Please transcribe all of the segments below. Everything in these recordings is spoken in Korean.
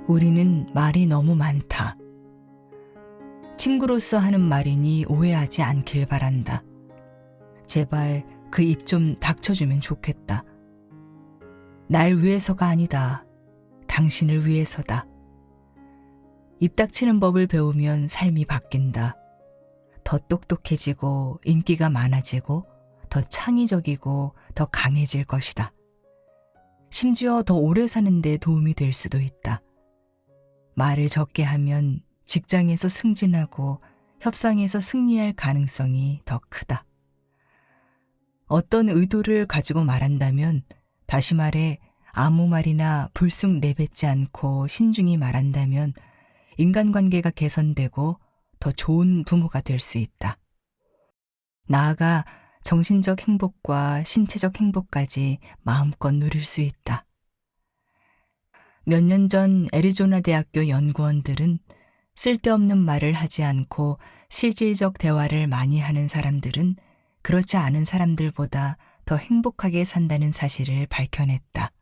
우리는 말이 너무 많다. 친구로서 하는 말이니 오해하지 않길 바란다. 제발 그 입 좀 닥쳐주면 좋겠다. 날 위해서가 아니다. 당신을 위해서다. 입 닥치는 법을 배우면 삶이 바뀐다. 더 똑똑해지고 인기가 많아지고 더 창의적이고 더 강해질 것이다. 심지어 더 오래 사는 데 도움이 될 수도 있다. 말을 적게 하면 직장에서 승진하고 협상에서 승리할 가능성이 더 크다. 어떤 의도를 가지고 말한다면, 다시 말해 아무 말이나 불쑥 내뱉지 않고 신중히 말한다면 인간관계가 개선되고 더 좋은 부모가 될 수 있다. 나아가 정신적 행복과 신체적 행복까지 마음껏 누릴 수 있다. 몇 년 전 애리조나 대학교 연구원들은 쓸데없는 말을 하지 않고 실질적 대화를 많이 하는 사람들은 그렇지 않은 사람들보다 더 행복하게 산다는 사실을 밝혀냈다.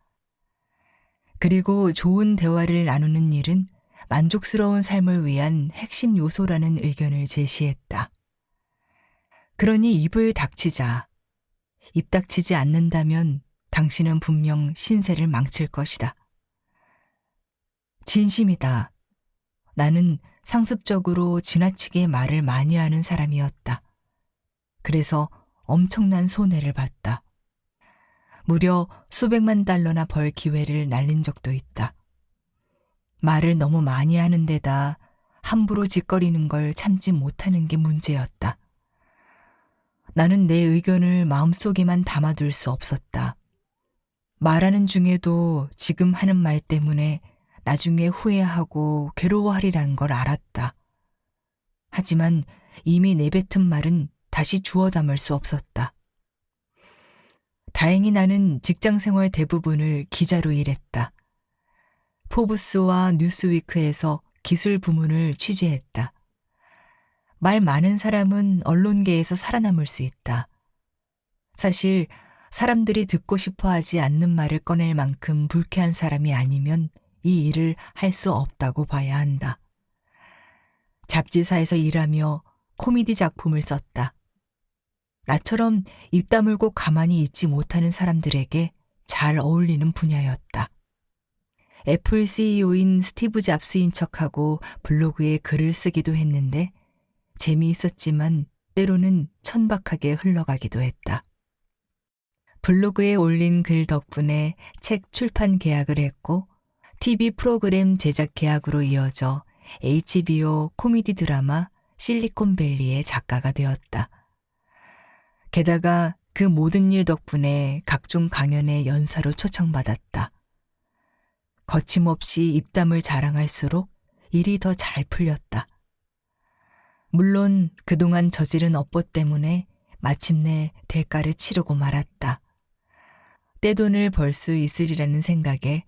그리고 좋은 대화를 나누는 일은 만족스러운 삶을 위한 핵심 요소라는 의견을 제시했다. 그러니 입을 닥치자. 입 닥치지 않는다면 당신은 분명 신세를 망칠 것이다. 진심이다. 나는 상습적으로 지나치게 말을 많이 하는 사람이었다. 그래서 엄청난 손해를 봤다. 무려 수백만 달러나 벌 기회를 날린 적도 있다. 말을 너무 많이 하는 데다 함부로 짓거리는 걸 참지 못하는 게 문제였다. 나는 내 의견을 마음속에만 담아둘 수 없었다. 말하는 중에도 지금 하는 말 때문에 나중에 후회하고 괴로워하리란 걸 알았다. 하지만 이미 내뱉은 말은 다시 주워 담을 수 없었다. 다행히 나는 직장생활 대부분을 기자로 일했다. 포브스와 뉴스위크에서 기술 부문을 취재했다. 말 많은 사람은 언론계에서 살아남을 수 있다. 사실 사람들이 듣고 싶어 하지 않는 말을 꺼낼 만큼 불쾌한 사람이 아니면 이 일을 할 수 없다고 봐야 한다. 잡지사에서 일하며 코미디 작품을 썼다. 나처럼 입 다물고 가만히 있지 못하는 사람들에게 잘 어울리는 분야였다. 애플 CEO인 스티브 잡스인 척하고 블로그에 글을 쓰기도 했는데 재미있었지만 때로는 천박하게 흘러가기도 했다. 블로그에 올린 글 덕분에 책 출판 계약을 했고 TV 프로그램 제작 계약으로 이어져 HBO 코미디 드라마 실리콘밸리의 작가가 되었다. 게다가 그 모든 일 덕분에 각종 강연에 연사로 초청받았다. 거침없이 입담을 자랑할수록 일이 더 잘 풀렸다. 물론 그동안 저지른 업보 때문에 마침내 대가를 치르고 말았다. 떼돈을 벌 수 있으리라는 생각에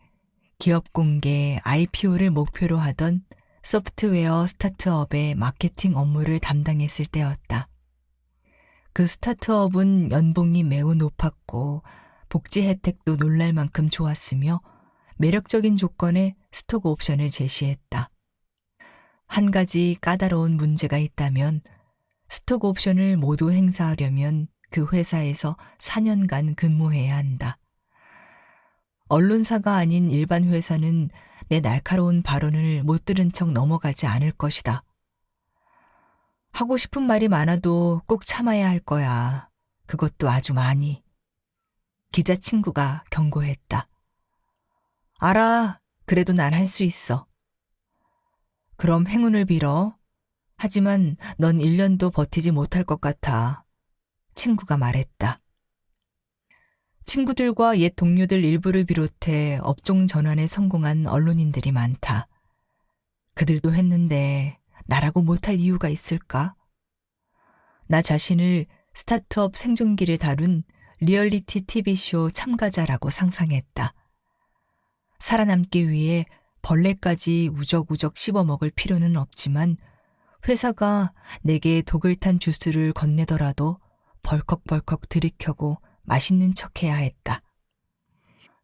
기업 공개, IPO를 목표로 하던 소프트웨어 스타트업의 마케팅 업무를 담당했을 때였다. 그 스타트업은 연봉이 매우 높았고 복지 혜택도 놀랄 만큼 좋았으며 매력적인 조건의 스톡 옵션을 제시했다. 한 가지 까다로운 문제가 있다면 스톡 옵션을 모두 행사하려면 그 회사에서 4년간 근무해야 한다. 언론사가 아닌 일반 회사는 내 날카로운 발언을 못 들은 척 넘어가지 않을 것이다. 하고 싶은 말이 많아도 꼭 참아야 할 거야. 그것도 아주 많이. 기자 친구가 경고했다. 알아. 그래도 난 할 수 있어. 그럼 행운을 빌어. 하지만 넌 1년도 버티지 못할 것 같아. 친구가 말했다. 친구들과 옛 동료들 일부를 비롯해 업종 전환에 성공한 언론인들이 많다. 그들도 했는데 나라고 못할 이유가 있을까? 나 자신을 스타트업 생존기를 다룬 리얼리티 TV쇼 참가자라고 상상했다. 살아남기 위해 벌레까지 우적우적 씹어먹을 필요는 없지만 회사가 내게 독을 탄 주스를 건네더라도 벌컥벌컥 들이켜고 맛있는 척해야 했다.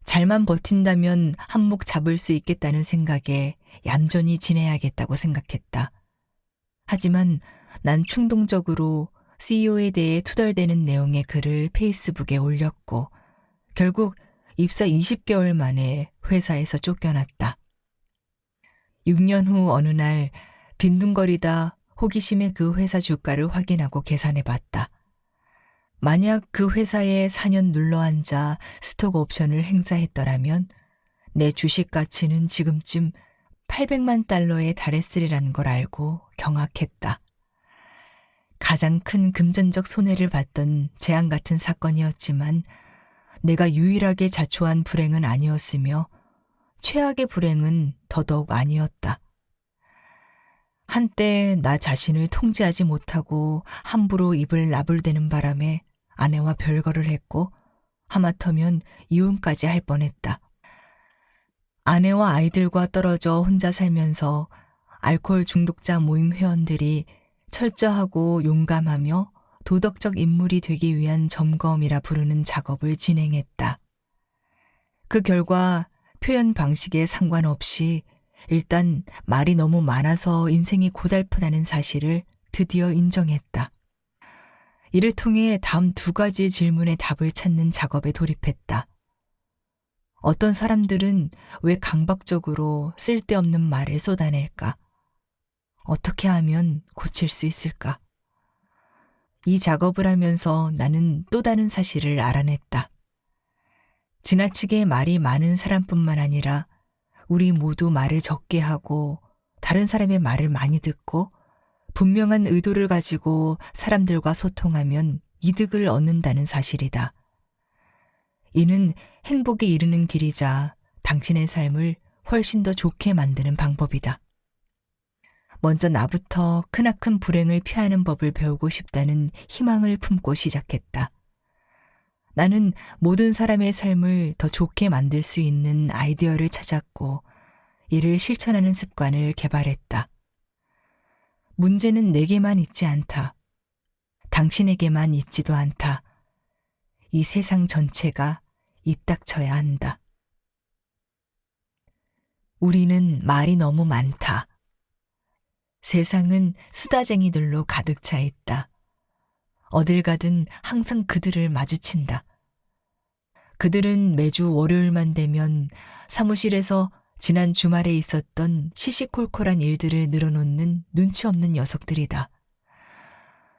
잘만 버틴다면 한몫 잡을 수 있겠다는 생각에 얌전히 지내야겠다고 생각했다. 하지만 난 충동적으로 CEO에 대해 투덜대는 내용의 글을 페이스북에 올렸고 결국 입사 20개월 만에 회사에서 쫓겨났다. 6년 후 어느 날 빈둥거리다 호기심에 그 회사 주가를 확인하고 계산해봤다. 만약 그 회사에 4년 눌러앉아 스톡 옵션을 행사했더라면 내 주식 가치는 지금쯤 800만 달러에 달했으리라는 걸 알고 경악했다. 가장 큰 금전적 손해를 봤던 재앙 같은 사건이었지만 내가 유일하게 자초한 불행은 아니었으며 최악의 불행은 더더욱 아니었다. 한때 나 자신을 통제하지 못하고 함부로 입을 나불대는 바람에 아내와 별거를 했고 하마터면 이혼까지 할 뻔했다. 아내와 아이들과 떨어져 혼자 살면서 알코올 중독자 모임 회원들이 철저하고 용감하며 도덕적 인물이 되기 위한 점검이라 부르는 작업을 진행했다. 그 결과 표현 방식에 상관없이 일단 말이 너무 많아서 인생이 고달프다는 사실을 드디어 인정했다. 이를 통해 다음 2가지 질문의 답을 찾는 작업에 돌입했다. 어떤 사람들은 왜 강박적으로 쓸데없는 말을 쏟아낼까? 어떻게 하면 고칠 수 있을까? 이 작업을 하면서 나는 또 다른 사실을 알아냈다. 지나치게 말이 많은 사람뿐만 아니라 우리 모두 말을 적게 하고 다른 사람의 말을 많이 듣고 분명한 의도를 가지고 사람들과 소통하면 이득을 얻는다는 사실이다. 이는 행복에 이르는 길이자 당신의 삶을 훨씬 더 좋게 만드는 방법이다. 먼저 나부터 크나큰 불행을 피하는 법을 배우고 싶다는 희망을 품고 시작했다. 나는 모든 사람의 삶을 더 좋게 만들 수 있는 아이디어를 찾았고 이를 실천하는 습관을 개발했다. 문제는 내게만 있지 않다. 당신에게만 있지도 않다. 이 세상 전체가 입 닥쳐야 한다. 우리는 말이 너무 많다. 세상은 수다쟁이들로 가득 차 있다. 어딜 가든 항상 그들을 마주친다. 그들은 매주 월요일만 되면 사무실에서 지난 주말에 있었던 시시콜콜한 일들을 늘어놓는 눈치 없는 녀석들이다.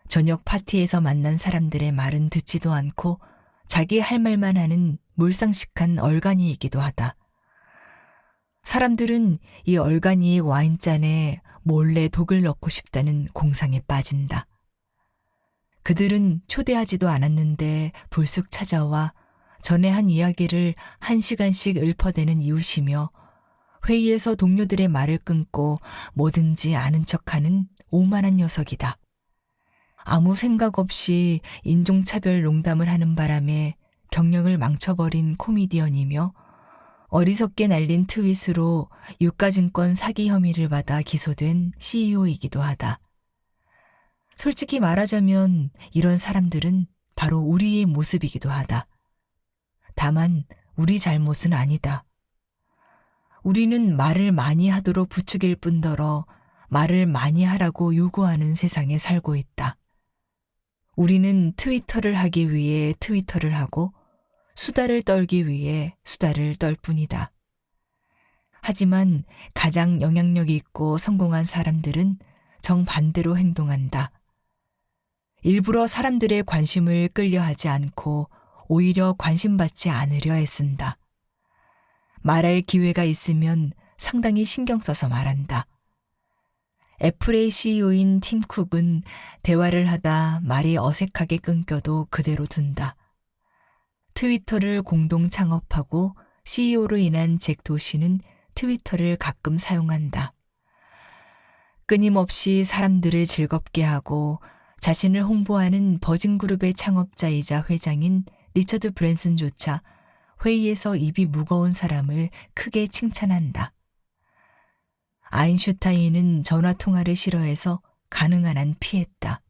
저녁 파티에서 만난 사람들의 말은 듣지도 않고 자기 할 말만 하는 몰상식한 얼간이이기도 하다. 사람들은 이 얼간이의 와인잔에 몰래 독을 넣고 싶다는 공상에 빠진다. 그들은 초대하지도 않았는데 불쑥 찾아와 전에 한 이야기를 1시간씩 읊어대는 이웃이며 회의에서 동료들의 말을 끊고 뭐든지 아는 척하는 오만한 녀석이다. 아무 생각 없이 인종차별 농담을 하는 바람에 경력을 망쳐버린 코미디언이며 어리석게 날린 트윗으로 유가증권 사기 혐의를 받아 기소된 CEO이기도 하다. 솔직히 말하자면 이런 사람들은 바로 우리의 모습이기도 하다. 다만 우리 잘못은 아니다. 우리는 말을 많이 하도록 부추길 뿐더러 말을 많이 하라고 요구하는 세상에 살고 있다. 우리는 트위터를 하기 위해 트위터를 하고 수다를 떨기 위해 수다를 떨 뿐이다. 하지만 가장 영향력 있고 성공한 사람들은 정반대로 행동한다. 일부러 사람들의 관심을 끌려 하지 않고 오히려 관심받지 않으려 애쓴다. 말할 기회가 있으면 상당히 신경 써서 말한다. 애플의 CEO인 팀 쿡은 대화를 하다 말이 어색하게 끊겨도 그대로 둔다. 트위터를 공동 창업하고 CEO로 인한 잭 도시는 트위터를 가끔 사용한다. 끊임없이 사람들을 즐겁게 하고 자신을 홍보하는 버진그룹의 창업자이자 회장인 리처드 브랜슨조차 회의에서 입이 무거운 사람을 크게 칭찬한다. 아인슈타인은 전화통화를 싫어해서 가능한 한 피했다.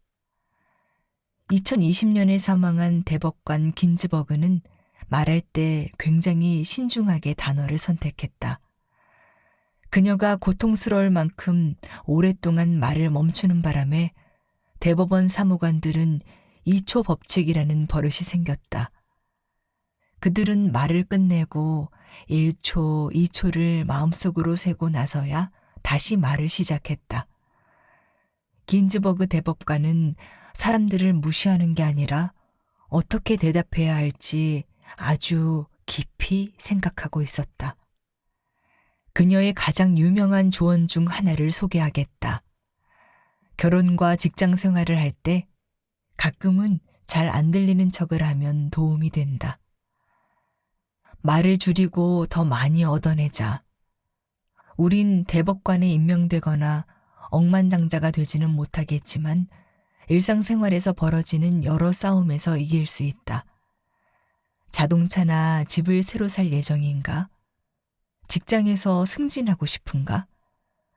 2020년에 사망한 대법관 긴즈버그는 말할 때 굉장히 신중하게 단어를 선택했다. 그녀가 고통스러울 만큼 오랫동안 말을 멈추는 바람에 대법원 사무관들은 2초 법칙이라는 버릇이 생겼다. 그들은 말을 끝내고 1초, 2초를 마음속으로 세고 나서야 다시 말을 시작했다. 긴즈버그 대법관은 사람들을 무시하는 게 아니라 어떻게 대답해야 할지 아주 깊이 생각하고 있었다. 그녀의 가장 유명한 조언 중 하나를 소개하겠다. 결혼과 직장 생활을 할 때 가끔은 잘 안 들리는 척을 하면 도움이 된다. 말을 줄이고 더 많이 얻어내자. 우린 대법관에 임명되거나 억만장자가 되지는 못하겠지만 일상생활에서 벌어지는 여러 싸움에서 이길 수 있다. 자동차나 집을 새로 살 예정인가? 직장에서 승진하고 싶은가?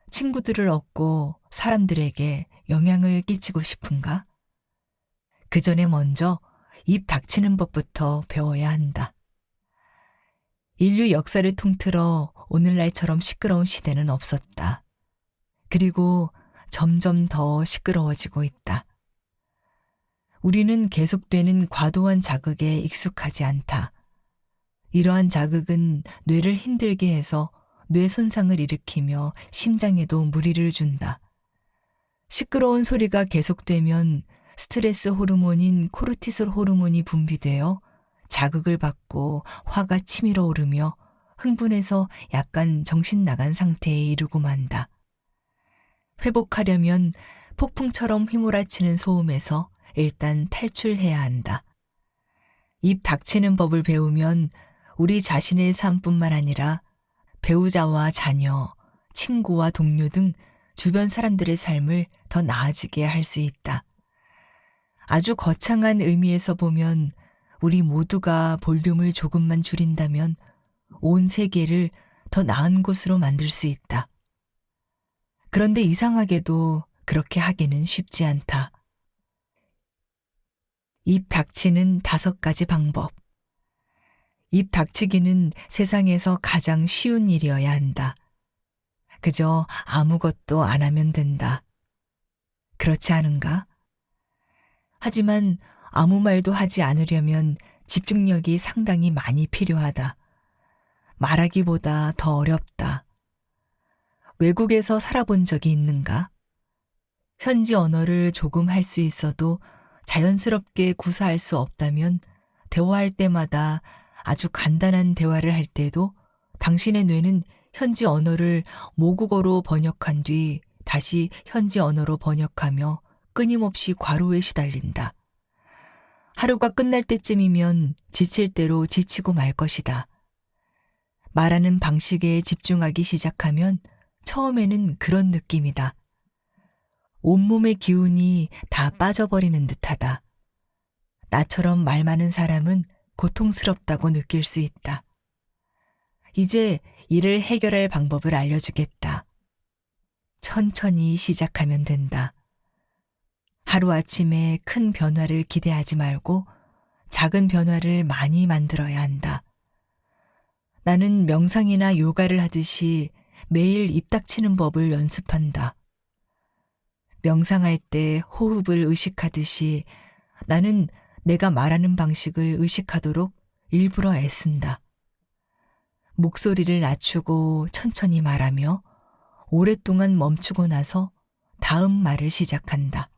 친구들을 얻고 사람들에게 영향을 끼치고 싶은가? 그 전에 먼저 입 닥치는 법부터 배워야 한다. 인류 역사를 통틀어 오늘날처럼 시끄러운 시대는 없었다. 그리고 점점 더 시끄러워지고 있다. 우리는 계속되는 과도한 자극에 익숙하지 않다. 이러한 자극은 뇌를 힘들게 해서 뇌 손상을 일으키며 심장에도 무리를 준다. 시끄러운 소리가 계속되면 스트레스 호르몬인 코르티솔 호르몬이 분비되어 자극을 받고 화가 치밀어 오르며 흥분해서 약간 정신 나간 상태에 이르고 만다. 회복하려면 폭풍처럼 휘몰아치는 소음에서 일단 탈출해야 한다. 입 닥치는 법을 배우면 우리 자신의 삶뿐만 아니라 배우자와 자녀, 친구와 동료 등 주변 사람들의 삶을 더 나아지게 할 수 있다. 아주 거창한 의미에서 보면 우리 모두가 볼륨을 조금만 줄인다면 온 세계를 더 나은 곳으로 만들 수 있다. 그런데 이상하게도 그렇게 하기는 쉽지 않다. 입 닥치는 5가지 방법. 입 닥치기는 세상에서 가장 쉬운 일이어야 한다. 그저 아무것도 안 하면 된다. 그렇지 않은가? 하지만 아무 말도 하지 않으려면 집중력이 상당히 많이 필요하다. 말하기보다 더 어렵다. 외국에서 살아본 적이 있는가? 현지 언어를 조금 할 수 있어도 자연스럽게 구사할 수 없다면 대화할 때마다 아주 간단한 대화를 할 때도 당신의 뇌는 현지 언어를 모국어로 번역한 뒤 다시 현지 언어로 번역하며 끊임없이 과로에 시달린다. 하루가 끝날 때쯤이면 지칠 대로 지치고 말 것이다. 말하는 방식에 집중하기 시작하면 처음에는 그런 느낌이다. 온몸의 기운이 다 빠져버리는 듯하다. 나처럼 말 많은 사람은 고통스럽다고 느낄 수 있다. 이제 이를 해결할 방법을 알려주겠다. 천천히 시작하면 된다. 하루아침에 큰 변화를 기대하지 말고 작은 변화를 많이 만들어야 한다. 나는 명상이나 요가를 하듯이 매일 입 닥치는 법을 연습한다. 명상할 때 호흡을 의식하듯이 나는 내가 말하는 방식을 의식하도록 일부러 애쓴다. 목소리를 낮추고 천천히 말하며 오랫동안 멈추고 나서 다음 말을 시작한다.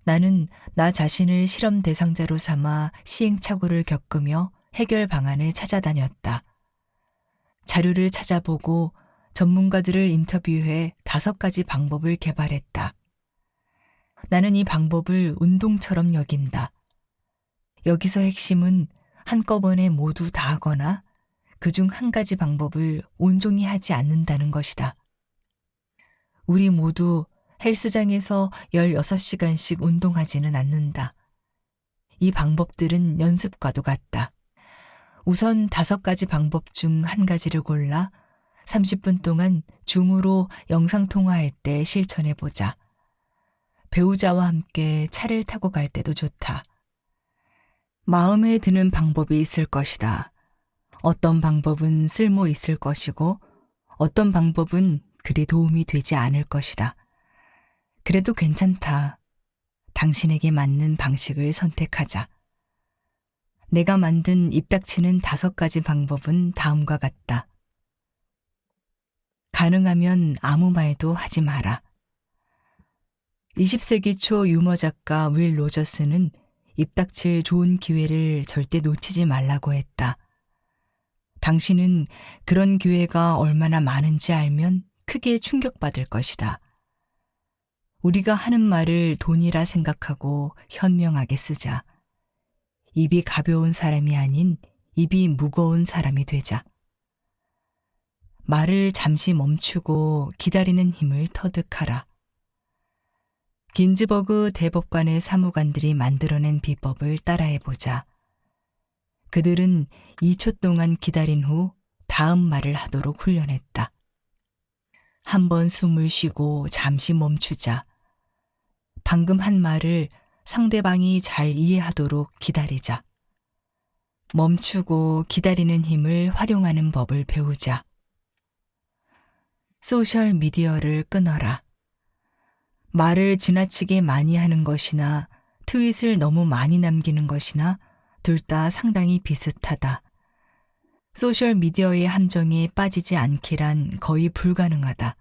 나는 나 자신을 실험 대상자로 삼아 시행착오를 겪으며 해결 방안을 찾아다녔다. 자료를 찾아보고 전문가들을 인터뷰해 5가지 방법을 개발했다. 나는 이 방법을 운동처럼 여긴다. 여기서 핵심은 한꺼번에 모두 다 하거나 그중 한 가지 방법을 온종일 하지 않는다는 것이다. 우리 모두 헬스장에서 16시간씩 운동하지는 않는다. 이 방법들은 연습과도 같다. 우선 5가지 방법 중 한 가지를 골라 30분 동안 줌으로 영상통화할 때 실천해보자. 배우자와 함께 차를 타고 갈 때도 좋다. 마음에 드는 방법이 있을 것이다. 어떤 방법은 쓸모 있을 것이고 어떤 방법은 그리 도움이 되지 않을 것이다. 그래도 괜찮다. 당신에게 맞는 방식을 선택하자. 내가 만든 입 닥치는 5가지 방법은 다음과 같다. 가능하면 아무 말도 하지 마라. 20세기 초 유머 작가 윌 로저스는 입 닥칠 좋은 기회를 절대 놓치지 말라고 했다. 당신은 그런 기회가 얼마나 많은지 알면 크게 충격받을 것이다. 우리가 하는 말을 돈이라 생각하고 현명하게 쓰자. 입이 가벼운 사람이 아닌 입이 무거운 사람이 되자. 말을 잠시 멈추고 기다리는 힘을 터득하라. 긴즈버그 대법관의 사무관들이 만들어낸 비법을 따라해보자. 그들은 2초 동안 기다린 후 다음 말을 하도록 훈련했다. 한번 숨을 쉬고 잠시 멈추자. 방금 한 말을 상대방이 잘 이해하도록 기다리자. 멈추고 기다리는 힘을 활용하는 법을 배우자. 소셜 미디어를 끊어라. 말을 지나치게 많이 하는 것이나 트윗을 너무 많이 남기는 것이나 둘 다 상당히 비슷하다. 소셜 미디어의 함정에 빠지지 않기란 거의 불가능하다.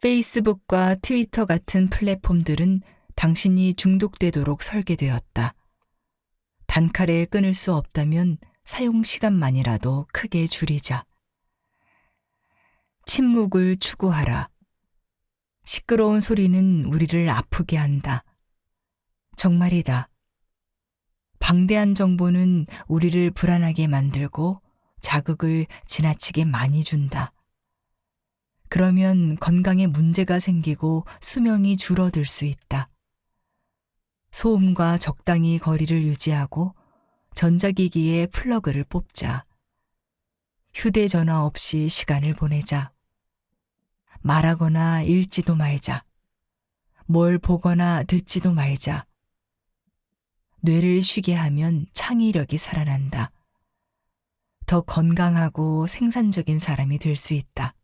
페이스북과 트위터 같은 플랫폼들은 당신이 중독되도록 설계되었다. 단칼에 끊을 수 없다면 사용 시간만이라도 크게 줄이자. 침묵을 추구하라. 시끄러운 소리는 우리를 아프게 한다. 정말이다. 방대한 정보는 우리를 불안하게 만들고 자극을 지나치게 많이 준다. 그러면 건강에 문제가 생기고 수명이 줄어들 수 있다. 소음과 적당히 거리를 유지하고 전자기기에 플러그를 뽑자. 휴대전화 없이 시간을 보내자. 말하거나 읽지도 말자. 뭘 보거나 듣지도 말자. 뇌를 쉬게 하면 창의력이 살아난다. 더 건강하고 생산적인 사람이 될 수 있다.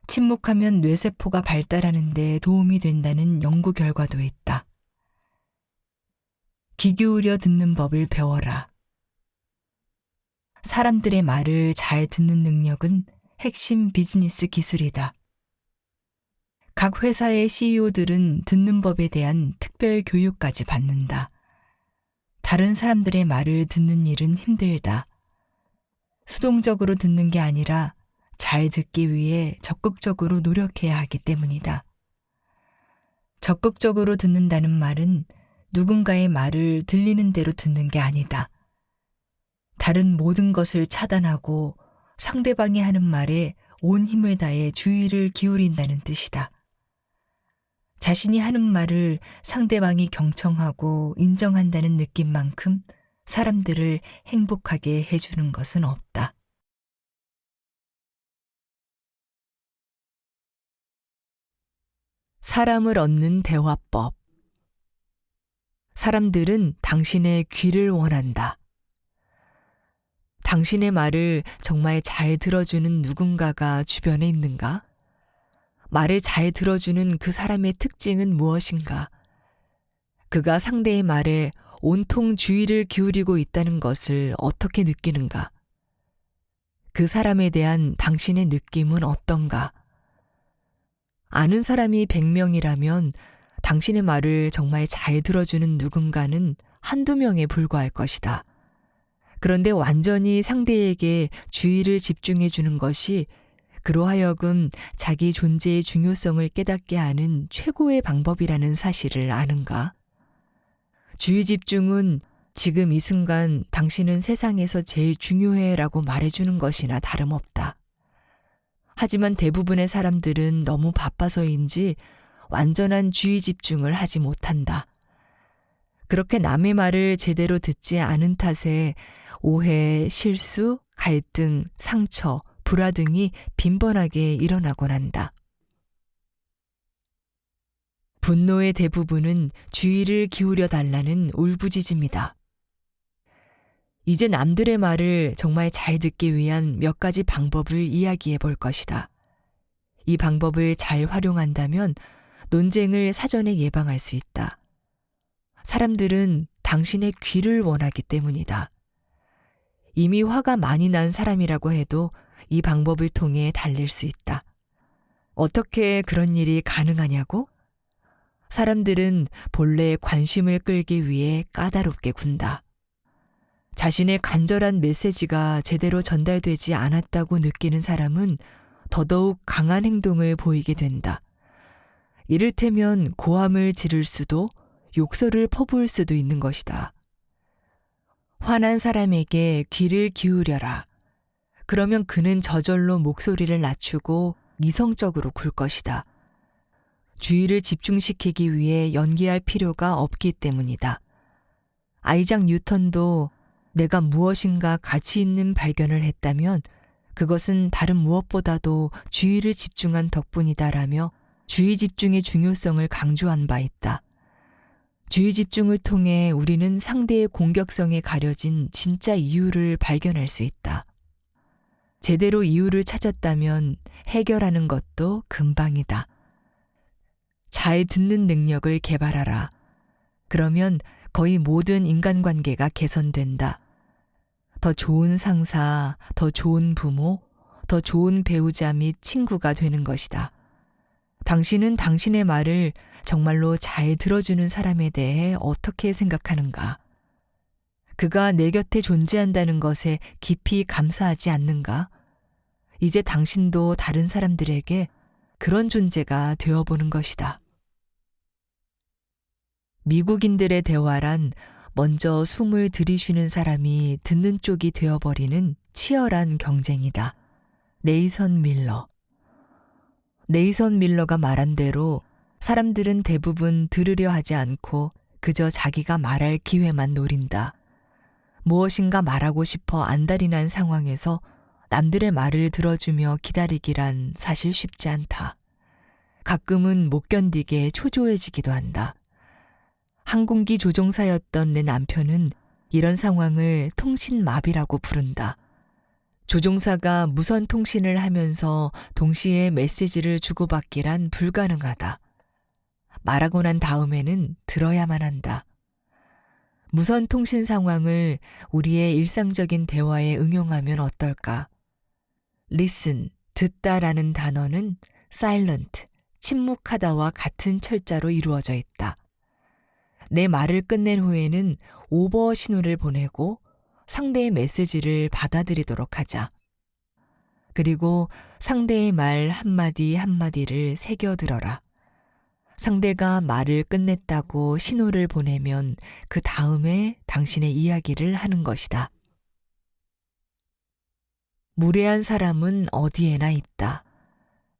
침묵하면 뇌세포가 발달하는 데 도움이 된다는 연구 결과도 있다. 귀 기울여 듣는 법을 배워라. 사람들의 말을 잘 듣는 능력은 핵심 비즈니스 기술이다. 각 회사의 CEO들은 듣는 법에 대한 특별 교육까지 받는다. 다른 사람들의 말을 듣는 일은 힘들다. 수동적으로 듣는 게 아니라 잘 듣기 위해 적극적으로 노력해야 하기 때문이다. 적극적으로 듣는다는 말은 누군가의 말을 들리는 대로 듣는 게 아니다. 다른 모든 것을 차단하고 상대방이 하는 말에 온 힘을 다해 주의를 기울인다는 뜻이다. 자신이 하는 말을 상대방이 경청하고 인정한다는 느낌만큼 사람들을 행복하게 해주는 것은 없다. 사람을 얻는 대화법. 사람들은 당신의 귀를 원한다. 당신의 말을 정말 잘 들어주는 누군가가 주변에 있는가? 말을 잘 들어주는 그 사람의 특징은 무엇인가? 그가 상대의 말에 온통 주의를 기울이고 있다는 것을 어떻게 느끼는가? 그 사람에 대한 당신의 느낌은 어떤가? 아는 사람이 100명이라면 당신의 말을 정말 잘 들어주는 누군가는 한두 명에 불과할 것이다. 그런데 완전히 상대에게 주의를 집중해 주는 것이 그로 하여금 자기 존재의 중요성을 깨닫게 하는 최고의 방법이라는 사실을 아는가? 주의 집중은 지금 이 순간 당신은 세상에서 제일 중요해라고 말해주는 것이나 다름없다. 하지만 대부분의 사람들은 너무 바빠서인지 완전한 주의 집중을 하지 못한다. 그렇게 남의 말을 제대로 듣지 않은 탓에 오해, 실수, 갈등, 상처, 불화 등이 빈번하게 일어나곤 한다. 분노의 대부분은 주의를 기울여 달라는 울부짖음이다. 이제 남들의 말을 정말 잘 듣기 위한 몇 가지 방법을 이야기해 볼 것이다. 이 방법을 잘 활용한다면 논쟁을 사전에 예방할 수 있다. 사람들은 당신의 귀를 원하기 때문이다. 이미 화가 많이 난 사람이라고 해도 이 방법을 통해 달랠 수 있다. 어떻게 그런 일이 가능하냐고? 사람들은 본래 관심을 끌기 위해 까다롭게 군다. 자신의 간절한 메시지가 제대로 전달되지 않았다고 느끼는 사람은 더더욱 강한 행동을 보이게 된다. 이를테면 고함을 지를 수도 욕설을 퍼부을 수도 있는 것이다. 화난 사람에게 귀를 기울여라. 그러면 그는 저절로 목소리를 낮추고 이성적으로 굴 것이다. 주의를 집중시키기 위해 연기할 필요가 없기 때문이다. 아이작 뉴턴도 내가 무엇인가 가치 있는 발견을 했다면 그것은 다른 무엇보다도 주의를 집중한 덕분이다라며 주의 집중의 중요성을 강조한 바 있다. 주의 집중을 통해 우리는 상대의 공격성에 가려진 진짜 이유를 발견할 수 있다. 제대로 이유를 찾았다면 해결하는 것도 금방이다. 잘 듣는 능력을 개발하라. 그러면 거의 모든 인간관계가 개선된다. 더 좋은 상사, 더 좋은 부모, 더 좋은 배우자 및 친구가 되는 것이다. 당신은 당신의 말을 정말로 잘 들어주는 사람에 대해 어떻게 생각하는가? 그가 내 곁에 존재한다는 것에 깊이 감사하지 않는가? 이제 당신도 다른 사람들에게 그런 존재가 되어보는 것이다. 미국인들의 대화란 먼저 숨을 들이쉬는 사람이 듣는 쪽이 되어버리는 치열한 경쟁이다. 네이선 밀러. 네이선 밀러가 말한 대로 사람들은 대부분 들으려 하지 않고 그저 자기가 말할 기회만 노린다. 무엇인가 말하고 싶어 안달이 난 상황에서 남들의 말을 들어주며 기다리기란 사실 쉽지 않다. 가끔은 못 견디게 초조해지기도 한다. 항공기 조종사였던 내 남편은 이런 상황을 통신마비라고 부른다. 조종사가 무선 통신을 하면서 동시에 메시지를 주고받기란 불가능하다. 말하고 난 다음에는 들어야만 한다. 무선 통신 상황을 우리의 일상적인 대화에 응용하면 어떨까? listen, 듣다라는 단어는 silent, 침묵하다와 같은 철자로 이루어져 있다. 내 말을 끝낸 후에는 오버 신호를 보내고 상대의 메시지를 받아들이도록 하자. 그리고 상대의 말 한마디 한마디를 새겨 들어라. 상대가 말을 끝냈다고 신호를 보내면 그 다음에 당신의 이야기를 하는 것이다. 무례한 사람은 어디에나 있다.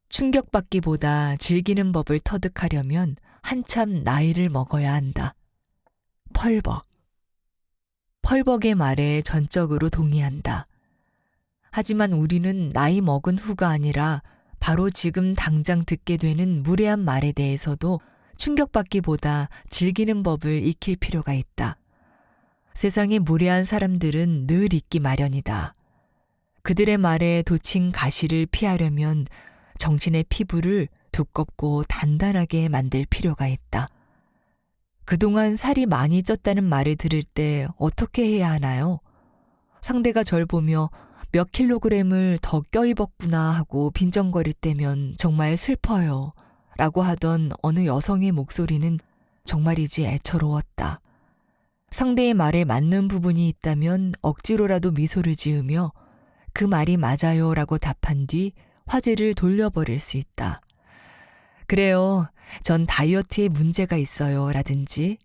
충격받기보다 즐기는 법을 터득하려면 한참 나이를 먹어야 한다. 펄벅. 펄벅의 말에 전적으로 동의한다. 하지만 우리는 나이 먹은 후가 아니라 바로 지금 당장 듣게 되는 무례한 말에 대해서도 충격받기보다 즐기는 법을 익힐 필요가 있다. 세상의 무례한 사람들은 늘 있기 마련이다. 그들의 말에 돋친 가시를 피하려면 정신의 피부를 두껍고 단단하게 만들 필요가 있다. 그동안 살이 많이 쪘다는 말을 들을 때 어떻게 해야 하나요? 상대가 절 보며 몇 킬로그램을 더 껴입었구나 하고 빈정거릴 때면 정말 슬퍼요. 라고 하던 어느 여성의 목소리는 정말이지 애처로웠다. 상대의 말에 맞는 부분이 있다면 억지로라도 미소를 지으며 그 말이 맞아요 라고 답한 뒤 화제를 돌려버릴 수 있다. 그래요. 전 다이어트에 문제가 있어요. 라든지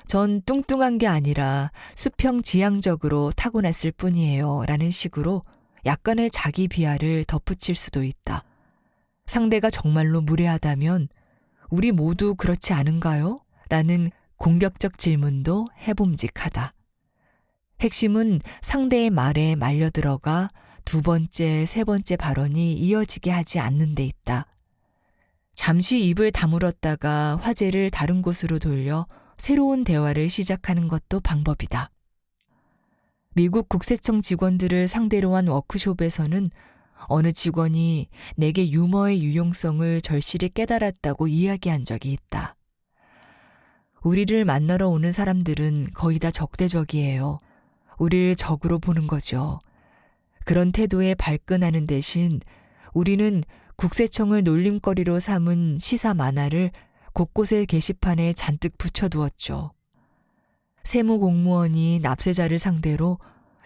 전 뚱뚱한 게 아니라 수평지향적으로 타고났을 뿐이에요. 라는 식으로 약간의 자기 비하를 덧붙일 수도 있다. 상대가 정말로 무례하다면 우리 모두 그렇지 않은가요? 라는 공격적 질문도 해봄직하다. 핵심은 상대의 말에 말려들어가 두 번째, 세 번째 발언이 이어지게 하지 않는 데 있다. 잠시 입을 다물었다가 화제를 다른 곳으로 돌려 새로운 대화를 시작하는 것도 방법이다. 미국 국세청 직원들을 상대로 한 워크숍에서는 어느 직원이 내게 유머의 유용성을 절실히 깨달았다고 이야기한 적이 있다. 우리를 만나러 오는 사람들은 거의 다 적대적이에요. 우리를 적으로 보는 거죠. 그런 태도에 발끈하는 대신 우리는 국세청을 놀림거리로 삼은 시사 만화를 곳곳에 게시판에 잔뜩 붙여두었죠. 세무공무원이 납세자를 상대로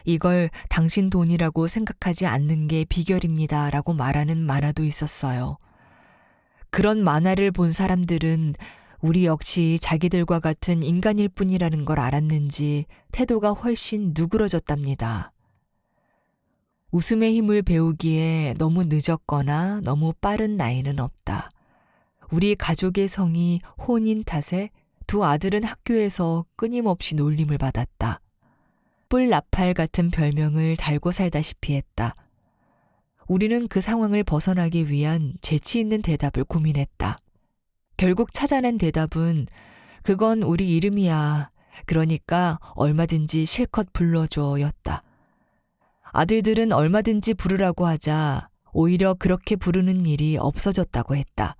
이걸 당신 돈이라고 생각하지 않는 게 비결입니다 라고 말하는 만화도 있었어요. 그런 만화를 본 사람들은 우리 역시 자기들과 같은 인간일 뿐이라는 걸 알았는지 태도가 훨씬 누그러졌답니다. 웃음의 힘을 배우기에 너무 늦었거나 너무 빠른 나이는 없다. 우리 가족의 성이 혼인 탓에 두 아들은 학교에서 끊임없이 놀림을 받았다. 뿔나팔 같은 별명을 달고 살다시피 했다. 우리는 그 상황을 벗어나기 위한 재치 있는 대답을 고민했다. 결국 찾아낸 대답은 그건 우리 이름이야. 그러니까 얼마든지 실컷 불러줘 였다. 아들들은 얼마든지 부르라고 하자 오히려 그렇게 부르는 일이 없어졌다고 했다.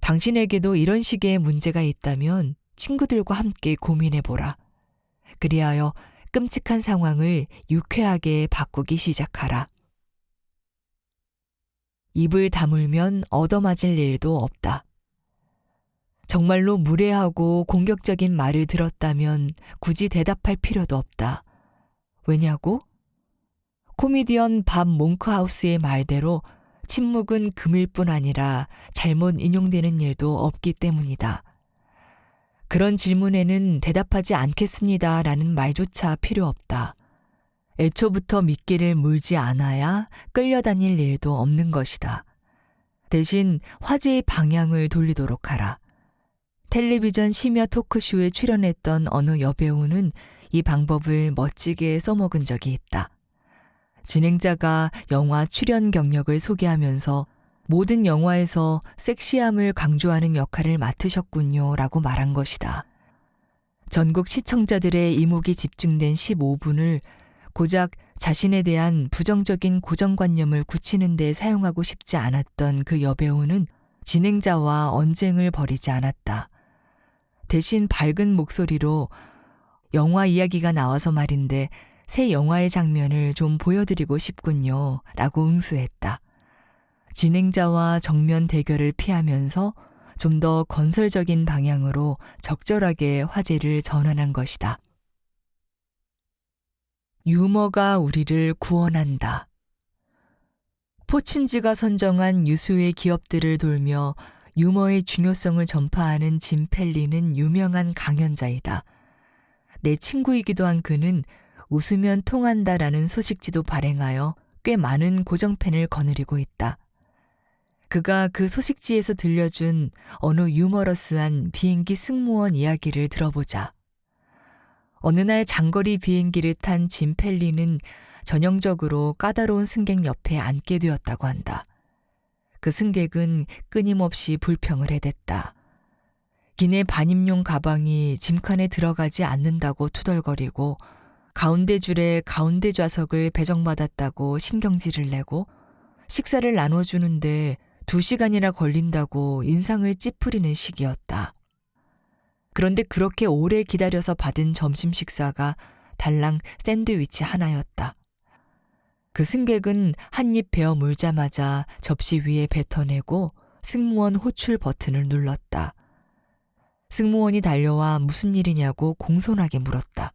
당신에게도 이런 식의 문제가 있다면 친구들과 함께 고민해보라. 그리하여 끔찍한 상황을 유쾌하게 바꾸기 시작하라. 입을 다물면 얻어맞을 일도 없다. 정말로 무례하고 공격적인 말을 들었다면 굳이 대답할 필요도 없다. 왜냐고? 코미디언 밥 몽크하우스의 말대로 침묵은 금일 뿐 아니라 잘못 인용되는 일도 없기 때문이다. 그런 질문에는 대답하지 않겠습니다 라는 말조차 필요 없다. 애초부터 미끼를 물지 않아야 끌려다닐 일도 없는 것이다. 대신 화제의 방향을 돌리도록 하라. 텔레비전 심야 토크쇼에 출연했던 어느 여배우는 이 방법을 멋지게 써먹은 적이 있다. 진행자가 영화 출연 경력을 소개하면서 모든 영화에서 섹시함을 강조하는 역할을 맡으셨군요 라고 말한 것이다. 전국 시청자들의 이목이 집중된 15분을 고작 자신에 대한 부정적인 고정관념을 굳히는 데 사용하고 싶지 않았던 그 여배우는 진행자와 언쟁을 벌이지 않았다. 대신 밝은 목소리로 영화 이야기가 나와서 말인데 새 영화의 장면을 좀 보여드리고 싶군요 라고 응수했다. 진행자와 정면 대결을 피하면서 좀 더 건설적인 방향으로 적절하게 화제를 전환한 것이다. 유머가 우리를 구원한다. 포춘지가 선정한 유수의 기업들을 돌며 유머의 중요성을 전파하는 짐 펠리는 유명한 강연자이다. 내 친구이기도 한 그는 웃으면 통한다라는 소식지도 발행하여 꽤 많은 고정팬을 거느리고 있다. 그가 그 소식지에서 들려준 어느 유머러스한 비행기 승무원 이야기를 들어보자. 어느 날 장거리 비행기를 탄 짐 펠리는 전형적으로 까다로운 승객 옆에 앉게 되었다고 한다. 그 승객은 끊임없이 불평을 해댔다. 기내 반입용 가방이 짐칸에 들어가지 않는다고 투덜거리고 가운데 줄에 가운데 좌석을 배정받았다고 신경질을 내고 식사를 나눠주는데 2시간이나 걸린다고 인상을 찌푸리는 식이었다. 그런데 그렇게 오래 기다려서 받은 점심 식사가 달랑 샌드위치 하나였다. 그 승객은 한 입 베어 물자마자 접시 위에 뱉어내고 승무원 호출 버튼을 눌렀다. 승무원이 달려와 무슨 일이냐고 공손하게 물었다.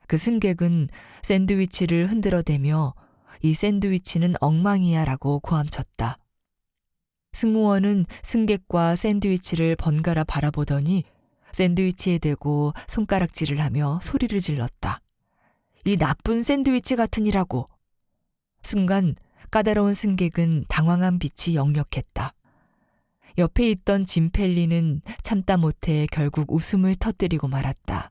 그 승객은 샌드위치를 흔들어대며 이 샌드위치는 엉망이야 라고 고함쳤다. 승무원은 승객과 샌드위치를 번갈아 바라보더니 샌드위치에 대고 손가락질을 하며 소리를 질렀다. 이 나쁜 샌드위치 같으니라고. 순간 까다로운 승객은 당황한 빛이 역력했다. 옆에 있던 짐 펠리는 참다 못해 결국 웃음을 터뜨리고 말았다.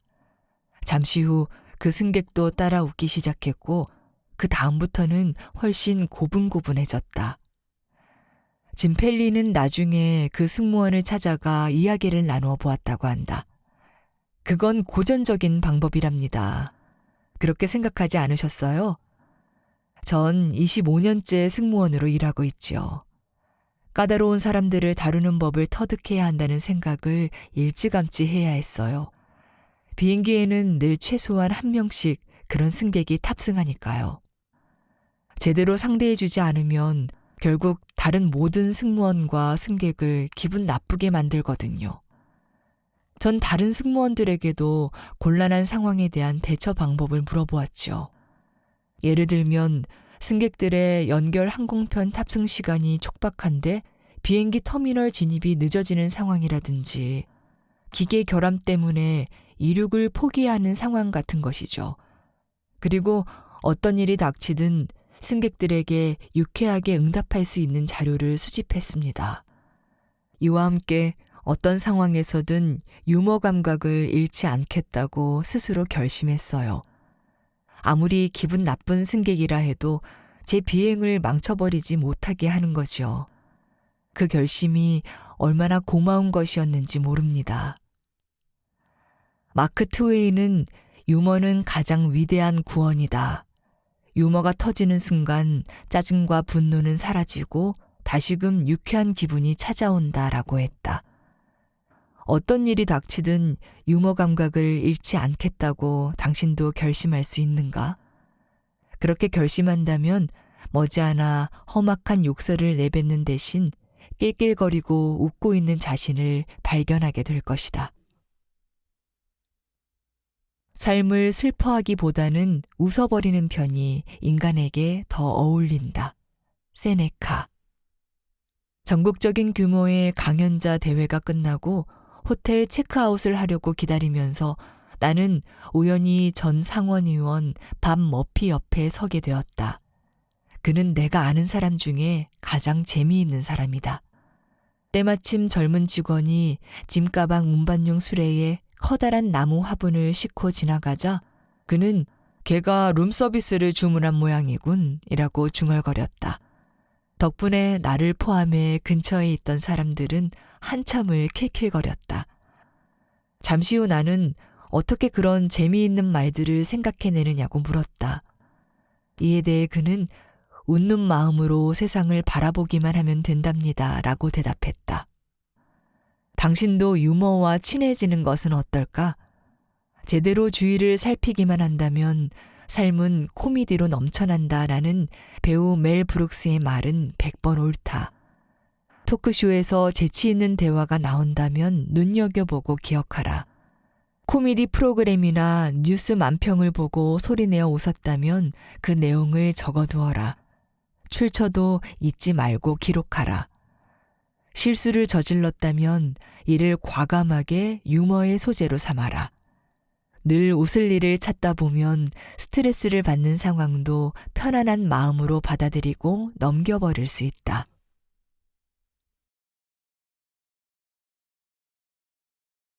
잠시 후 그 승객도 따라 웃기 시작했고 그 다음부터는 훨씬 고분고분해졌다. 짐펠리는 나중에 그 승무원을 찾아가 이야기를 나누어 보았다고 한다. 그건 고전적인 방법이랍니다. 그렇게 생각하지 않으셨어요? 전 25년째 승무원으로 일하고 있지요. 까다로운 사람들을 다루는 법을 터득해야 한다는 생각을 일찌감치 해야 했어요. 비행기에는 늘 최소한 한 명씩 그런 승객이 탑승하니까요. 제대로 상대해주지 않으면 결국 다른 모든 승무원과 승객을 기분 나쁘게 만들거든요. 전 다른 승무원들에게도 곤란한 상황에 대한 대처 방법을 물어보았죠. 예를 들면 승객들의 연결 항공편 탑승 시간이 촉박한데 비행기 터미널 진입이 늦어지는 상황이라든지 기계 결함 때문에 이륙을 포기하는 상황 같은 것이죠. 그리고 어떤 일이 닥치든 승객들에게 유쾌하게 응답할 수 있는 자료를 수집했습니다. 이와 함께 어떤 상황에서든 유머 감각을 잃지 않겠다고 스스로 결심했어요. 아무리 기분 나쁜 승객이라 해도 제 비행을 망쳐버리지 못하게 하는 거지요. 그 결심이 얼마나 고마운 것이었는지 모릅니다. 마크 트웨이는 유머는 가장 위대한 구원이다. 유머가 터지는 순간 짜증과 분노는 사라지고 다시금 유쾌한 기분이 찾아온다라고 했다. 어떤 일이 닥치든 유머 감각을 잃지 않겠다고 당신도 결심할 수 있는가? 그렇게 결심한다면 머지않아 험악한 욕설을 내뱉는 대신 낄낄거리고 웃고 있는 자신을 발견하게 될 것이다. 삶을 슬퍼하기보다는 웃어버리는 편이 인간에게 더 어울린다. 세네카. 전국적인 규모의 강연자 대회가 끝나고 호텔 체크아웃을 하려고 기다리면서 나는 우연히 전 상원의원 밥 머피 옆에 서게 되었다. 그는 내가 아는 사람 중에 가장 재미있는 사람이다. 때마침 젊은 직원이 짐가방 운반용 수레에 커다란 나무 화분을 싣고 지나가자 그는 걔가 룸서비스를 주문한 모양이군 이라고 중얼거렸다. 덕분에 나를 포함해 근처에 있던 사람들은 한참을 킬킬거렸다. 잠시 후 나는 어떻게 그런 재미있는 말들을 생각해내느냐고 물었다. 이에 대해 그는 웃는 마음으로 세상을 바라보기만 하면 된답니다 라고 대답했다. 당신도 유머와 친해지는 것은 어떨까? 제대로 주위를 살피기만 한다면 삶은 코미디로 넘쳐난다라는 배우 멜 브룩스의 말은 100번 옳다. 토크쇼에서 재치 있는 대화가 나온다면 눈여겨보고 기억하라. 코미디 프로그램이나 뉴스 만평을 보고 소리내어 웃었다면 그 내용을 적어두어라. 출처도 잊지 말고 기록하라. 실수를 저질렀다면 이를 과감하게 유머의 소재로 삼아라. 늘 웃을 일을 찾다 보면 스트레스를 받는 상황도 편안한 마음으로 받아들이고 넘겨버릴 수 있다.